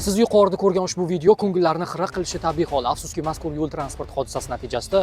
Siz yuqorida ko'rgan ushbu video ko'ngillarni xira qilishi tabiiy hol. Afsuski, mazkur yo'l transport hodisasi natijasida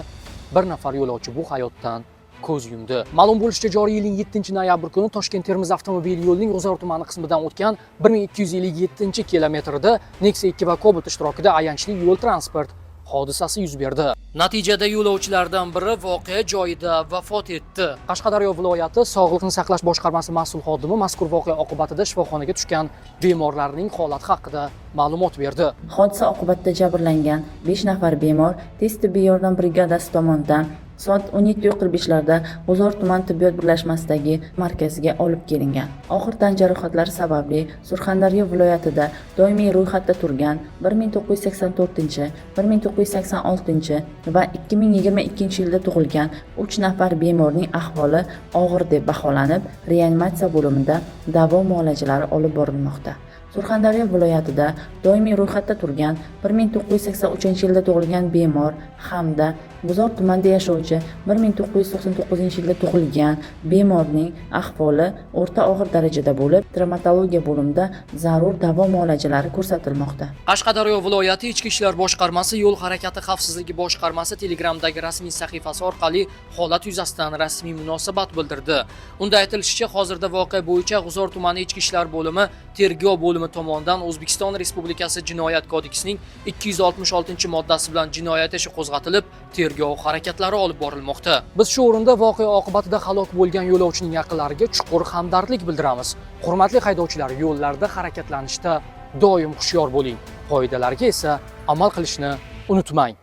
bir nafar yo'lovchi bu hayotdan ko'z yumdi. Ma'lum bo'lishicha, joriy yilning 7-noyabr kuni Toshkent-Termiz avtomobil yo'lining G'uzor tumani qismidan o'tgan 1257-kilometrda Nexia 2 va Cobalt ishtirokida ayanchli yo'l transport hodisasi yuz berdi. Natijada yo'lovchilardan biri voqea joyida vafot etdi. Qashqadaryo viloyati Sog'liqni saqlash boshqarmasi mas'ul xodimi mazkur voqea oqibatida shifoxonaga tushgan bemorlarning holati haqida ma'lumot berdi. Hodisa oqibatida jabrlangan 5 nafar bemor tez tibbiy yordam brigadasi tomonidan soat 17:45larda G'uzor tuman tibbiyot birlashmasidagi markazga olib kelingan. Og'ir tan jarohatlari sababli Surxondaryo viloyatida doimiy ro'yxatda turgan 1984, 1986 va 2022 yilda tug'ilgan 3 nafar bemorning ahvoli og'ir deb baholanib, reanimatsiya bo'limida davo muolajalari olib borilmoqda. Surxondaryo viloyatida doimiy ro'yxatda turgan 1983 yilda tug'ilgan bemor hamda G'uzor tumanida yashovchi 1999 yilda tug'ilgan bemorning ahvoli o'rta og'ir darajada bo'lib, travmatologiya bo'limida zarur davo muolajalari ko'rsatilmoqda. Qashqadaryo viloyati Ichki ishlar boshqarmasi yo'l harakati xavfsizligi boshqarmasi Telegramdagi rasmiy sahifasi orqali holat yuzasidan rasmiy munosabat bildirdi. Unda aytilishicha, hozirda voqea bo'yicha G'uzor tumani Ichki ishlar bo'limi tergov bo'limi tomonidan O'zbekiston Respublikasi Jinoyat kodeksining 266-moddasi bilan jinoyat ishi qo'zg'atilib, tergov harakatlari olib borilmoqda. Biz shu o'rinda voqea oqibatida halok bo'lgan yo'lovchining yaqinlariga chuqur hamdardlik bildiramiz. Hurmatli haydovchilar, yo'llarda harakatlanishda doim hushyor bo'ling. Qoidalarga esa amal qilishni unutmang.